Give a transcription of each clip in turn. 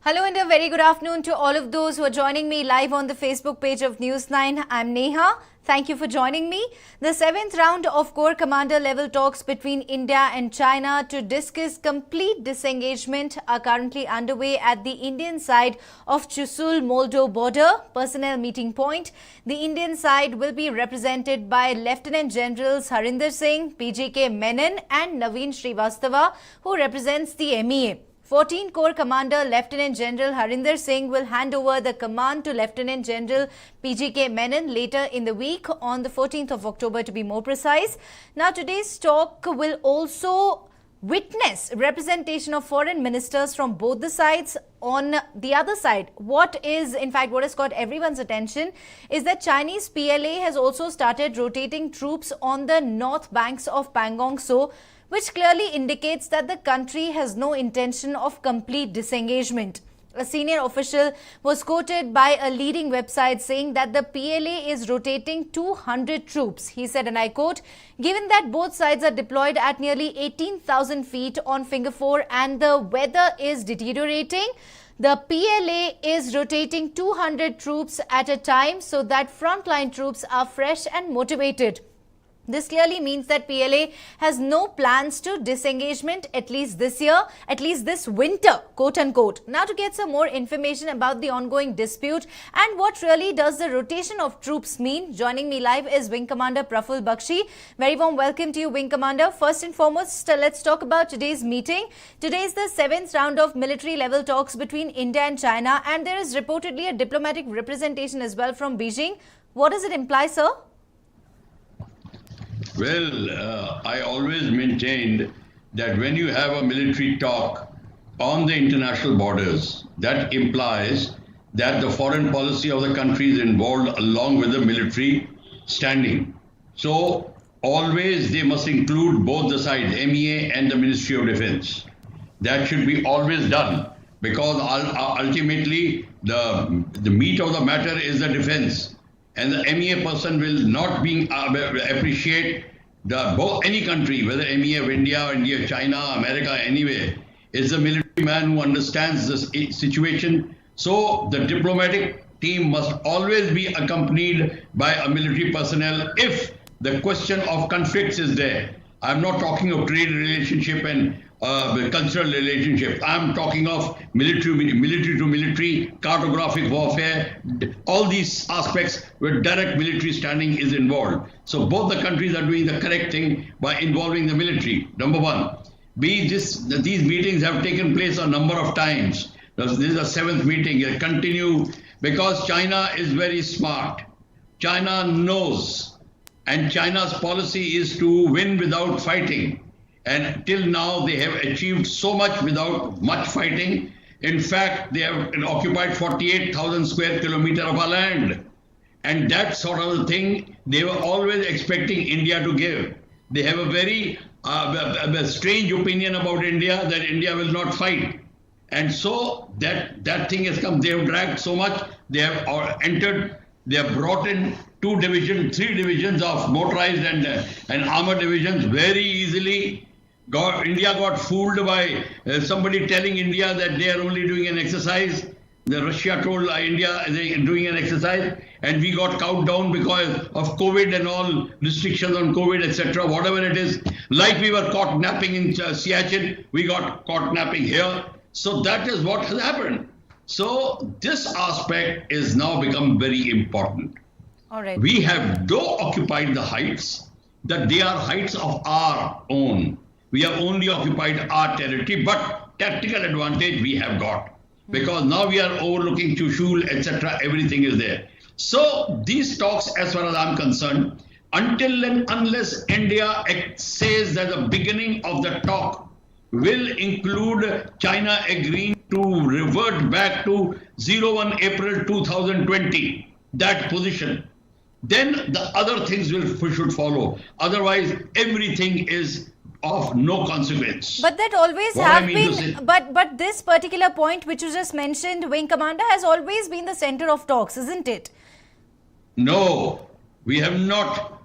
Hello and a very good afternoon to all of those who are joining me live on the Facebook page of News 9. I'm Neha. Thank you for joining me. The seventh round of Corps Commander level talks between India and China to discuss complete disengagement are currently underway at the Indian side of Chushul-Moldo border. Personnel meeting point. The Indian side will be represented by Lieutenant Generals Harinder Singh, PGK Menon and Naveen Srivastava, who represents the MEA. 14 Corps Commander Lieutenant General Harinder Singh will hand over the command to Lieutenant General PGK Menon later in the week, on the 14th of October to be more precise. Now, today's talk will also witness representation of foreign ministers from both the sides. On the other side, what has caught everyone's attention is that Chinese PLA has also started rotating troops on the north banks of Pangong Tso, which clearly indicates that the country has no intention of complete disengagement. A senior official was quoted by a leading website saying that the PLA is rotating 200 troops. He said, and I quote, "Given that both sides are deployed at nearly 18,000 feet on Finger 4 and the weather is deteriorating, the PLA is rotating 200 troops at a time so that frontline troops are fresh and motivated." This clearly means that PLA has no plans to disengagement, at least this year, at least this winter, quote unquote. Now, to get some more information about the ongoing dispute and what really does the rotation of troops mean, joining me live is Wing Commander Praful Bakshi. Very warm welcome to you, Wing Commander. First and foremost, let's talk about today's meeting. Today is the seventh round of military level talks between India and China, and there is reportedly a diplomatic representation as well from Beijing. What does it imply, sir? Well, I always maintained that when you have a military talk on the international borders, that implies that the foreign policy of the country is involved along with the military standing. So always they must include both the sides, MEA and the Ministry of Defense. That should be always done, because ultimately the meat of the matter is the defense. And the MEA person will not appreciate any country, whether MEA of India, or India, China, America, anywhere, is a military man who understands the situation. So the diplomatic team must always be accompanied by a military personnel if the question of conflicts is there. I'm not talking of trade relationship and cultural relationship. I'm talking of military to military, cartographic warfare, all these aspects where direct military standing is involved. So both the countries are doing the correct thing by involving the military, number one. These meetings have taken place a number of times. This is the seventh meeting. It continue because China is very smart. China knows, and China's policy is to win without fighting. And till now, they have achieved so much without much fighting. In fact, they have occupied 48,000 square kilometers of our land. And that sort of a thing, they were always expecting India to give. They have a very strange opinion about India, that India will not fight. And so that thing has come. They have dragged so much. They have entered, they have brought in three divisions of motorized and armored divisions very easily. India got fooled by somebody telling India that they are only doing an exercise. Russia told India they are doing an exercise, and we got cowed down because of COVID and all restrictions on COVID, etc. Whatever it is, like we were caught napping in Siachen, we got caught napping here. So that is what has happened. So this aspect is now become very important. All right. We have though occupied the heights, that they are heights of our own. We have only occupied our territory, but tactical advantage we have got, because now we are overlooking Chushul, etc. Everything is there. So these talks, as far as I'm concerned, until and unless India says that the beginning of the talk will include China agreeing to revert back to 01 April 2020, that position, then the other things should follow. Otherwise, everything is of no consequence. But that always have been, but this particular point which you just mentioned, Wing Commander, has always been the center of talks, isn't it? No, we have not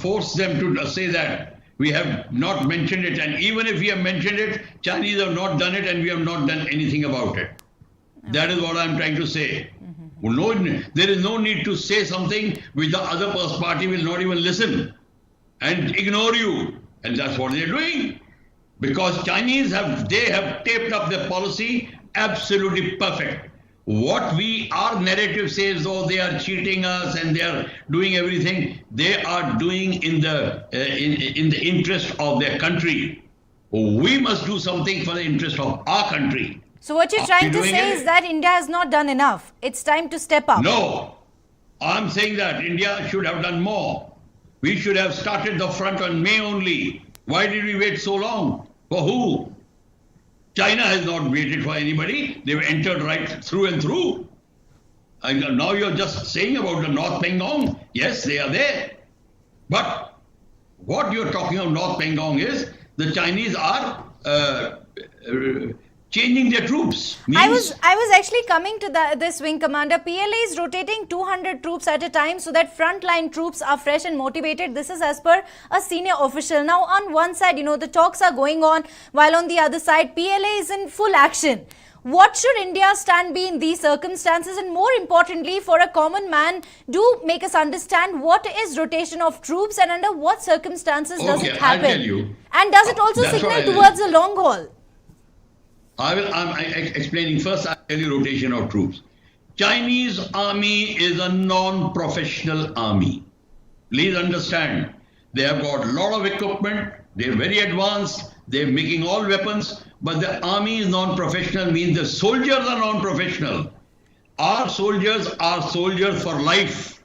forced them to say that. We have not mentioned it, and even if we have mentioned it, Chinese have not done it, and we have not done anything about it. That is what I'm trying to say. No, there is no need to say something which the other party will not even listen and ignore you. And that's what they're doing. Because Chinese have taped up their policy absolutely perfect. What our narrative says, oh, they are cheating us and they are doing everything, they are doing in the interest of their country. We must do something for the interest of our country. So what you're trying to say is that India has not done enough. It's time to step up. No, I'm saying that India should have done more. We should have started the front on May only. Why did we wait so long? For who? China has not waited for anybody. They've entered right through and through. And now you're just saying about the North Pangong. Yes, they are there. But what you're talking of North Pangong is the Chinese are changing their troops. I was actually coming to this, Wing Commander. PLA is rotating 200 troops at a time so that frontline troops are fresh and motivated. This is as per a senior official. Now, on one side, the talks are going on, while on the other side, PLA is in full action. What should India's stand be in these circumstances? And more importantly, for a common man, do make us understand what is rotation of troops and under what circumstances does it happen? I'll tell you. And does it also signal towards a long haul? I'm explaining first. I'll tell you rotation of troops. Chinese army is a non-professional army. Please understand. They have got a lot of equipment. They're very advanced. They're making all weapons. But the army is non-professional, means the soldiers are non-professional. Our soldiers are soldiers for life.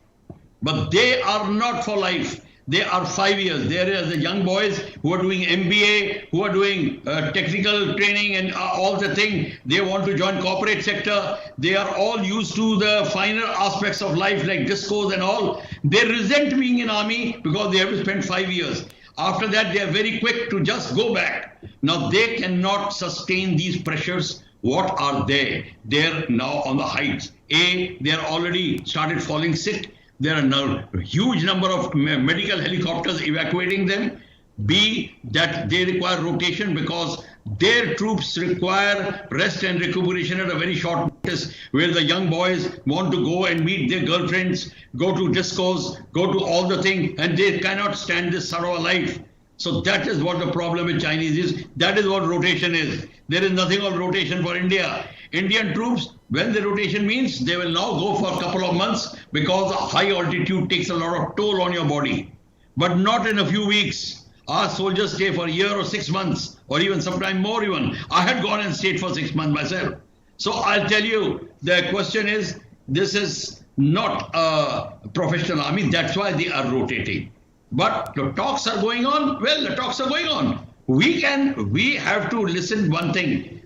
But they are not for life. They are 5 years. There are the young boys who are doing MBA, who are doing technical training and all the thing. They want to join corporate sector. They are all used to the finer aspects of life like discos and all. They resent being in army because they have to spend 5 years. After that, they are very quick to just go back. Now, they cannot sustain these pressures. What are they? They're now on the heights. A, they're already started falling sick. There are now a huge number of medical helicopters evacuating them. B, that they require rotation because their troops require rest and recuperation at a very short notice, where the young boys want to go and meet their girlfriends, go to discos, go to all the things, and they cannot stand this sort of a life. So that is what the problem with Chinese is. That is what rotation is. There is nothing of rotation for India. Indian troops, when the rotation means, they will now go for a couple of months because high altitude takes a lot of toll on your body. But not in a few weeks. Our soldiers stay for a year or 6 months, or even sometime more even. I had gone and stayed for 6 months myself. So I'll tell you, the question is, this is not a professional army. That's why they are rotating. But the talks are going on. Well, the talks are going on. We have to listen one thing.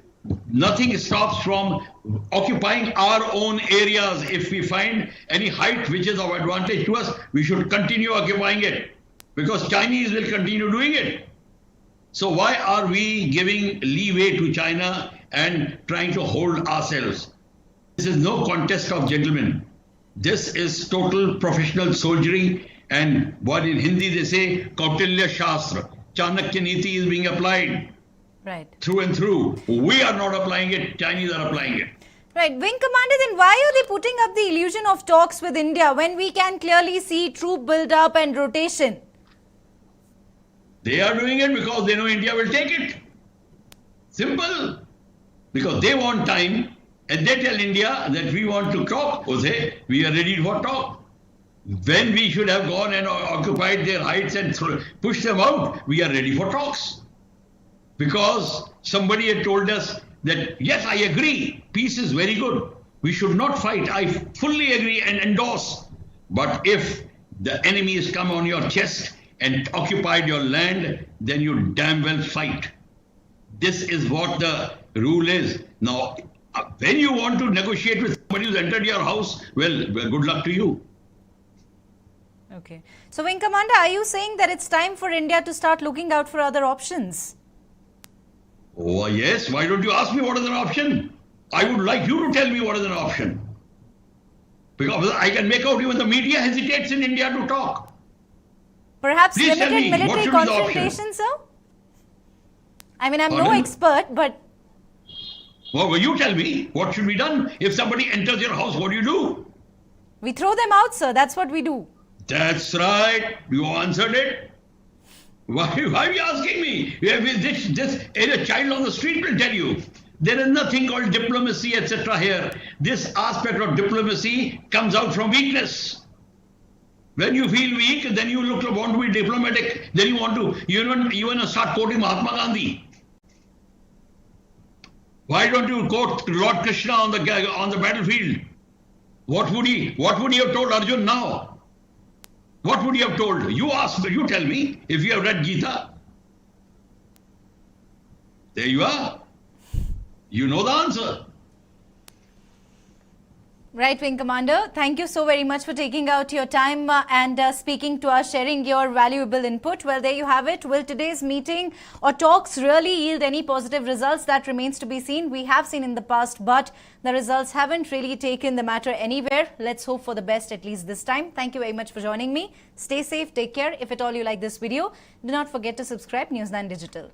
Nothing stops from occupying our own areas. If we find any height which is of advantage to us, we should continue occupying it. Because Chinese will continue doing it. So why are we giving leeway to China and trying to hold ourselves? This is no contest of gentlemen. This is total professional soldiering, and what in Hindi they say, Kautilya Shastra, Chanakya Niti is being applied. Right. Through and through. We are not applying it, Chinese are applying it. Right. Wing Commander, then why are they putting up the illusion of talks with India when we can clearly see troop build-up and rotation? They are doing it because they know India will take it. Simple. Because they want time and they tell India that we want to talk. Jose, we are ready for talk. When we should have gone and occupied their heights and pushed them out, we are ready for talks. Because somebody had told us that, yes, I agree, peace is very good. We should not fight. I fully agree and endorse. But if the enemy has come on your chest and occupied your land, then you damn well fight. This is what the rule is. Now, when you want to negotiate with somebody who's entered your house, well, good luck to you. Okay. So, Wing Commander, are you saying that it's time for India to start looking out for other options? Oh, yes. Why don't you ask me what is an option? I would like you to tell me what is an option. Because I can make out even the media hesitates in India to talk. Perhaps Please limited military confrontation, sir? I mean, I'm no expert, but... Well, you tell me, what should be done? If somebody enters your house, what do? We throw them out, sir. That's what we do. That's right. You answered it. Why are you asking me? This a child on the street will tell you. There is nothing called diplomacy, etc. here. This aspect of diplomacy comes out from weakness. When you feel weak, then you want to be diplomatic. Then you want to start quoting Mahatma Gandhi. Why don't you quote Lord Krishna on the battlefield? What would he have told Arjun now? What would he have told? You tell me if you have read Gita. There you are. You know the answer. Right Wing Commander, thank you so very much for taking out your time and speaking to us, sharing your valuable input. Well, there you have it. Will today's meeting or talks really yield any positive results? That remains to be seen. We have seen in the past, but the results haven't really taken the matter anywhere. Let's hope for the best, at least this time. Thank you very much for joining me. Stay safe, take care. If at all you like this video, do not forget to subscribe News 9 Digital.